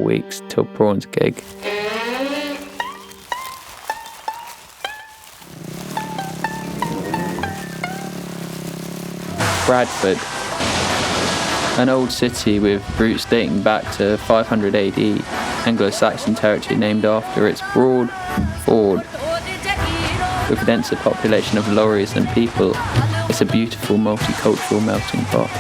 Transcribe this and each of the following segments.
weeks till Prawn's gig. Bradford, an old city with roots dating back to 500 AD, Anglo-Saxon territory named after its broad ford. With a denser population of lorries than people, it's a beautiful multicultural melting pot.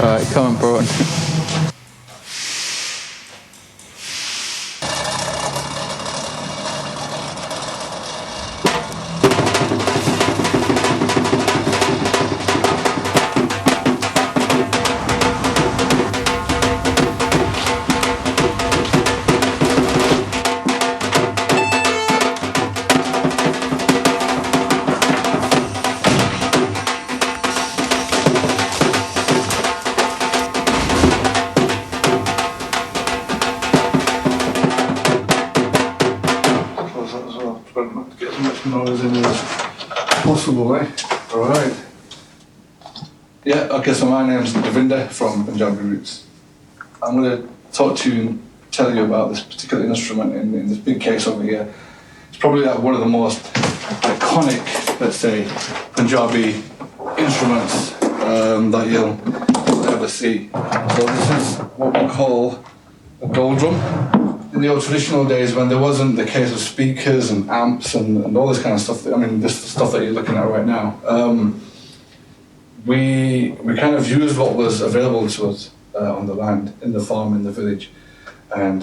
Alright, come on, Prawn. Get as much noise in as possible, eh? Alright. Yeah, okay, so my name's Devinder from Punjabi roots. I'm going to talk to you and tell you about this particular instrument in this big case over here. It's probably like one of the most iconic, let's say, Punjabi instruments that you'll ever see. So this is what we call a gold drum. In the old traditional days, when there wasn't the case of speakers and amps and all this kind of stuff, this stuff that you're looking at right now, we kind of used what was available to us on the land, in the farm, in the village. And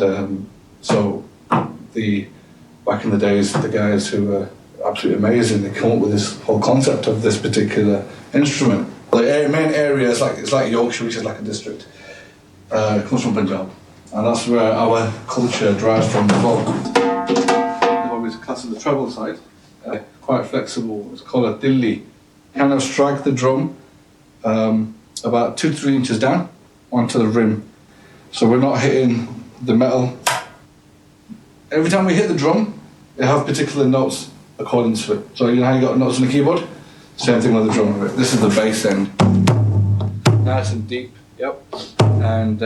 so back in the days, the guys who were absolutely amazing, they came up with this whole concept of this particular instrument. The main area is like Yorkshire, which is like a district. It comes from Punjab. And that's where our culture derives from as well. I've always classed the treble side, quite flexible. It's called a dilli. Kind of strike the drum about 2 to 3 inches down onto the rim. So we're not hitting the metal. Every time we hit the drum, it have particular notes according to it. So you know how you got notes on the keyboard? Same thing with the drum. This is the bass end. Nice and deep, yep. And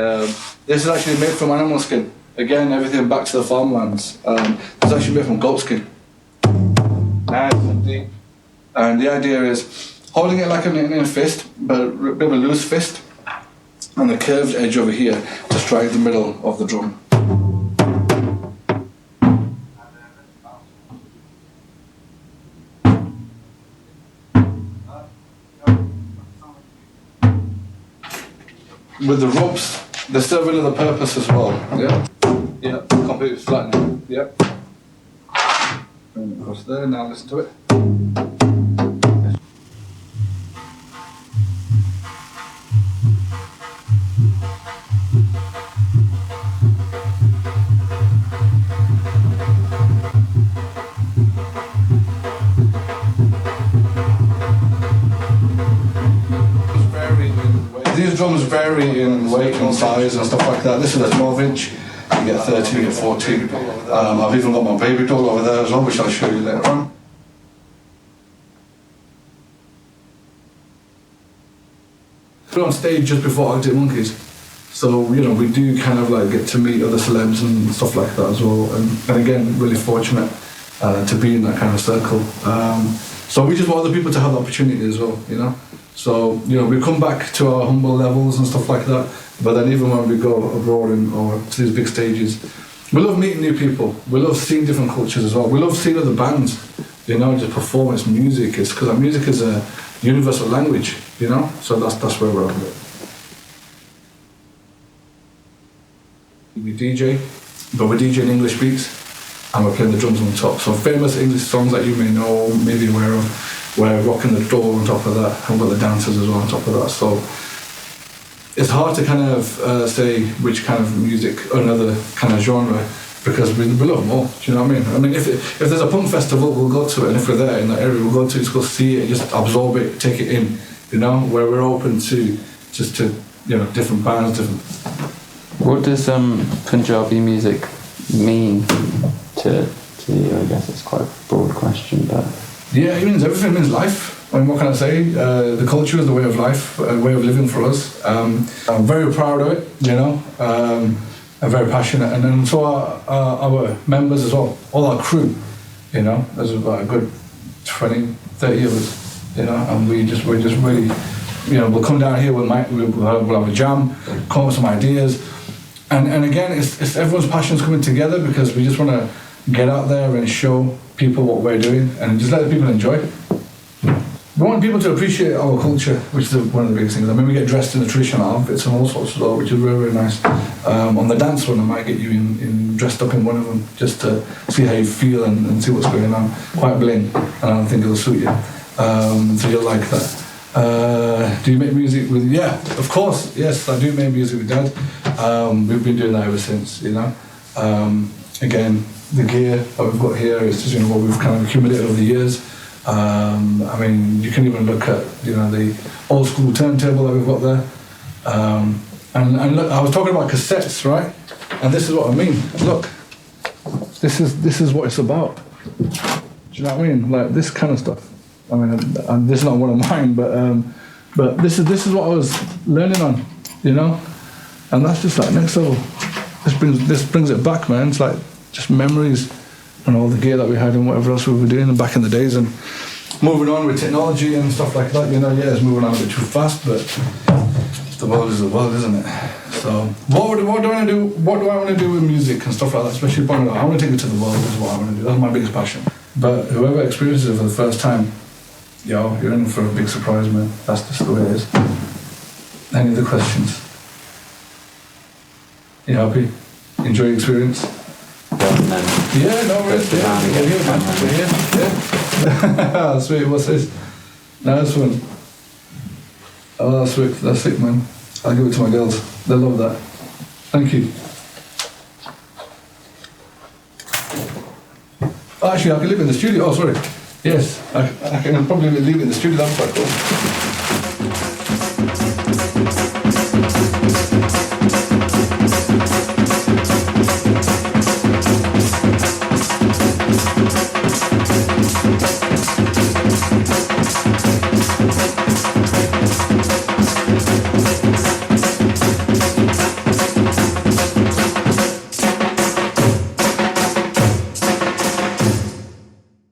this is actually made from animal skin. Again, everything back to the farmlands. It's actually made from goat skin. Nice and deep. And the idea is holding it like an Indian fist, but a bit of a loose fist, and the curved edge over here to strike the middle of the drum. With the ropes, they're serving another purpose as well. Yeah, yeah, completely flattening. Yep. Bring it across there. Now listen to it. These drums vary in weight and size and stuff like that. This is a 12-inch. You get 13, you get 14. I've even got my baby doll over there as well, which I'll show you later on. We're on stage just before Arctic Monkeys, so you know we do kind of like get to meet other celebs and stuff like that as well. And again, really fortunate to be in that kind of circle. So we just want other people to have the opportunity as well, you know. So, you know, we come back to our humble levels and stuff like that, but then even when we go abroad or to these big stages, we love meeting new people. We love seeing different cultures as well. We love seeing other bands, you know, just perform its music. It's because music is a universal language, you know, so that's where we're at with it. We DJ, but we're DJing English beats, and we're playing the drums on top. So famous English songs that you may know, maybe aware of. We're rocking the door on top of that, and we've got the dancers as well on top of that. So it's hard to kind of say which kind of music or another kind of genre, because we love them all. Do you know what I mean? I mean, if there's a punk festival, we'll go to it, and if we're there in that area, we'll go to it, just go see it, just absorb it, take it in. You know, where we're open to just to different bands, different. What does Punjabi music mean to you? I guess it's quite a broad question, but yeah, it means everything. It means life. I mean, what can I say? The culture is the way of life, a way of living for us. I'm very proud of it, I'm very passionate. And then so are our members as well, all our crew, there's about a good 20, 30 of us, and we're just really, we'll come down here, we'll have a jam, come up with some ideas. And again, it's everyone's passions coming together, because we just want to get out there and show people what we're doing and just let the people enjoy. We want people to appreciate our culture, which is one of the biggest things. I mean, we get dressed in the traditional outfits and all sorts of stuff, which is very, very nice. On the dance one, I might get you in dressed up in one of them, just to see how you feel and see what's going on. Quite bling, and I think it'll suit you. So you'll like that. Do you make music with? Yeah, of course. Yes, I do make music with Dad. We've been doing that ever since. Again, the gear that we've got here is just what we've kind of accumulated over the years. I mean, you can even look at the old school turntable that we've got there. And look, I was talking about cassettes, right? And this is what I mean. Look, this is what it's about. Do you know what I mean? Like this kind of stuff. I mean, and this is not one of mine, but this is what I was learning on, and that's just like next level. This brings it back, man. It's like just memories and all the gear that we had and whatever else we were doing back in the days, and moving on with technology and stuff like that. It's moving on a bit too fast, but the world is the world, isn't it? So what do I want to do? What do I want to do with music and stuff like that? Especially I want to take it to the world. Is what I want to do. That's my biggest passion. But whoever experiences it for the first time, you're in for a big surprise, man. That's just the way it is. Any other questions? You happy? Enjoy your experience? Yeah, no worries. Yeah, we're here, man. We're here. Yeah. Sweet. What's this? Nice one. Oh, that's sweet. That's sick, man. I'll give it to my girls. They love that. Thank you. Oh, actually, I can leave it in the studio. Oh, sorry. Yes, I can probably leave it in the studio. That's quite cool.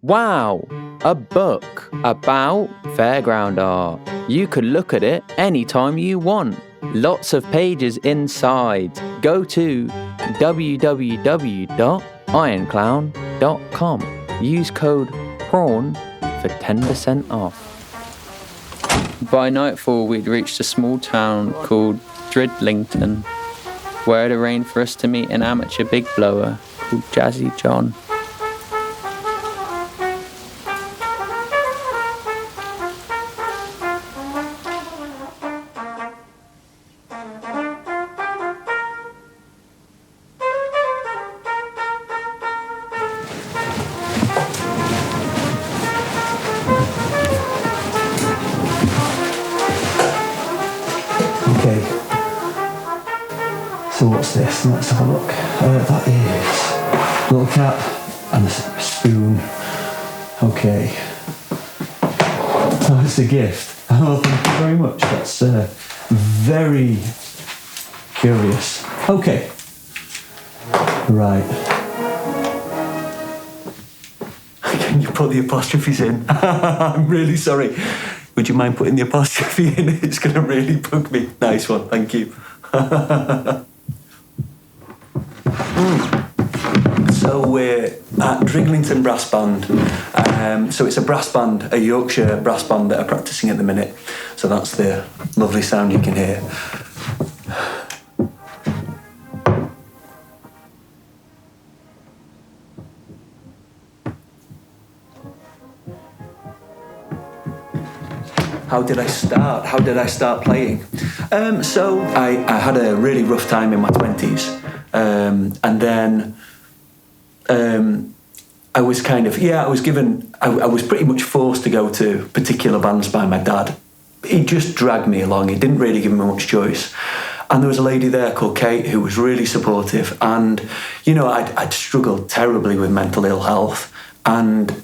Wow, a book about fairground art. You could look at it anytime you want. Lots of pages inside. Go to www.ironclown.com. Use code PRAWN for 10% off. By nightfall, we'd reached a small town called Dridlington, where it arranged for us to meet an amateur big blower called Jazzy John. Okay, so what's this? Let's have a look. That is a little cap and a spoon. Okay. Oh, it's a gift. Oh, thank you very much. That's very curious. Okay. Right. Can you put the apostrophes in? I'm really sorry. Would you mind putting the apostrophe in? It's going to really bug me. Nice one, thank you. So we're at Driglington Brass Band. So it's a brass band, a Yorkshire brass band that are practising at the minute. So that's the lovely sound you can hear. How did I start? How did I start playing? So I had a really rough time in my 20s. And then I was kind of, I was given, I was pretty much forced to go to particular bands by my dad. He just dragged me along. He didn't really give me much choice. And there was a lady there called Kate who was really supportive. And, you know, I'd struggled terribly with mental ill health. And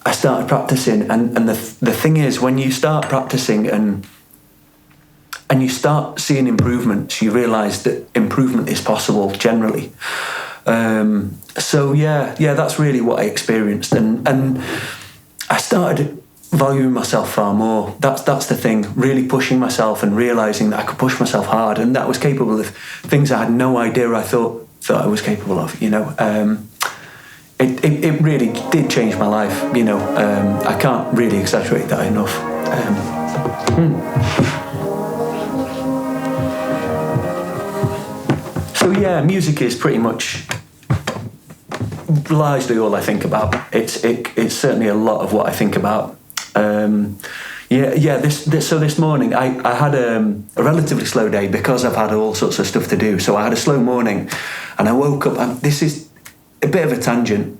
I started practicing. And the thing is, when you start practicing and you start seeing improvements, you realise that improvement is possible generally. So that's really what I experienced, and I started valuing myself far more. That's the thing, really pushing myself and realising that I could push myself hard, and that I was capable of things I had no idea I thought I was capable of. You know, it really did change my life. You know, I can't really exaggerate that enough. So yeah, music is pretty much largely all I think about. It's certainly a lot of what I think about. This morning I had a relatively slow day because I've had all sorts of stuff to do. So I had a slow morning, and I woke up. And this is a bit of a tangent.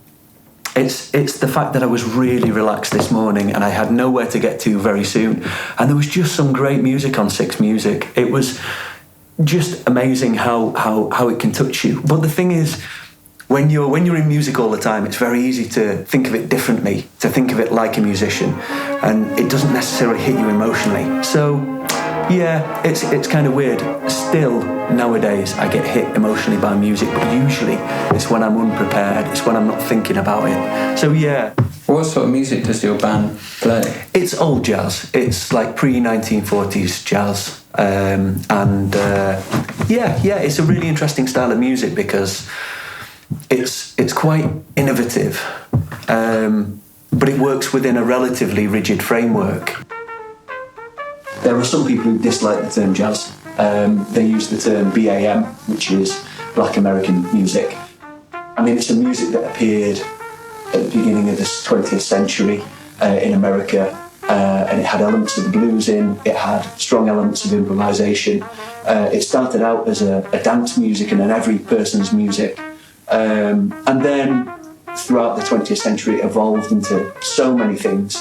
It's the fact that I was really relaxed this morning, and I had nowhere to get to very soon, and there was just some great music on Six Music. It was just amazing how it can touch you. But the thing is, when you're in music all the time, it's very easy to think of it differently, to think of it like a musician, and it doesn't necessarily hit you emotionally. So yeah, it's kind of weird. Still nowadays I get hit emotionally by music, but usually it's when I'm unprepared, it's when I'm not thinking about it. So yeah. What sort of music does your band play? It's old jazz. It's like pre-1940s jazz. It's a really interesting style of music because it's quite innovative, but it works within a relatively rigid framework. There are some people who dislike the term jazz. They use the term BAM, which is Black American music. I mean, it's a music that appeared at the beginning of the 20th century in America, and it had elements of the blues in, it had strong elements of improvisation. It started out as a dance music and an every person's music, and then throughout the 20th century it evolved into so many things.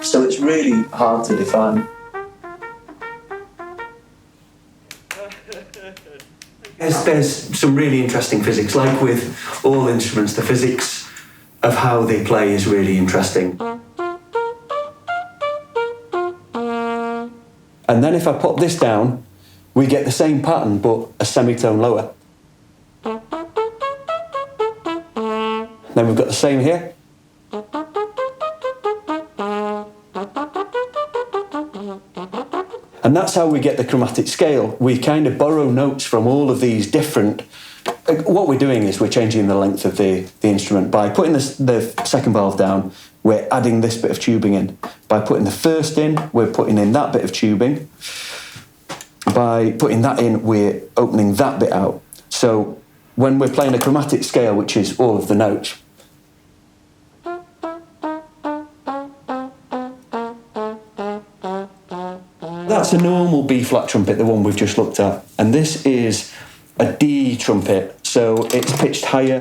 So it's really hard to define. There's some really interesting physics, like with all instruments, the physics of how they play is really interesting. And then if I pop this down, we get the same pattern but a semitone lower. Then we've got the same here. And that's how we get the chromatic scale. We kind of borrow notes from all of these different... What we're doing is we're changing the length of the instrument. By putting the second valve down, we're adding this bit of tubing in. By putting the first in, we're putting in that bit of tubing. By putting that in, we're opening that bit out. So when we're playing a chromatic scale, which is all of the notes, that's a normal B-flat trumpet, the one we've just looked at. And this is a D trumpet, so it's pitched higher.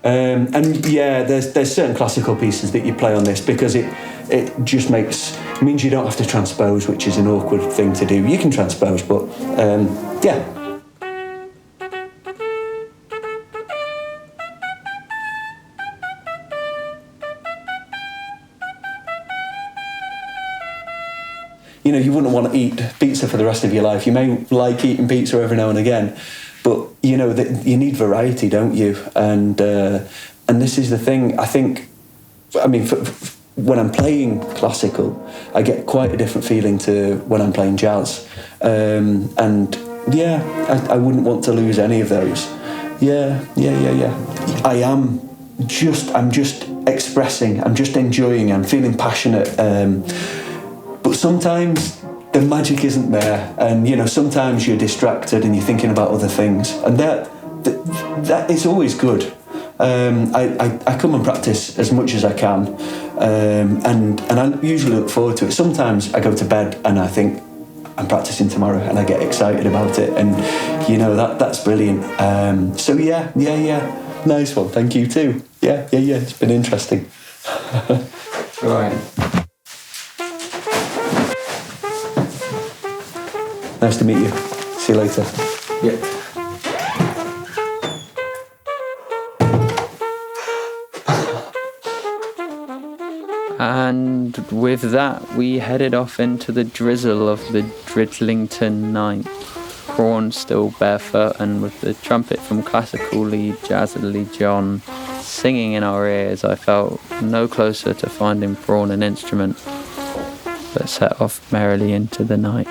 There's certain classical pieces that you play on this because it just means you don't have to transpose, which is an awkward thing to do. You can transpose, but You know, you wouldn't want to eat pizza for the rest of your life. You may like eating pizza every now and again, but you know that you need variety, don't you? And this is the thing. When I'm playing classical, I get quite a different feeling to when I'm playing jazz. I wouldn't want to lose any of those. I'm just expressing. I'm just enjoying. I'm feeling passionate. But sometimes the magic isn't there, and you know, sometimes you're distracted and you're thinking about other things, and that is always good. I come and practice as much as I can, and I usually look forward to it. Sometimes I go to bed and I think I'm practicing tomorrow, and I get excited about it, and you know that's brilliant. So yeah, nice one. Thank you too. Yeah. It's been interesting. Right. Nice to meet you. See you later. Yeah. And with that, we headed off into the drizzle of the Dridlington night. Prawn still barefoot, and with the trumpet from classical lead Jazzily John singing in our ears, I felt no closer to finding Prawn an instrument, but set off merrily into the night.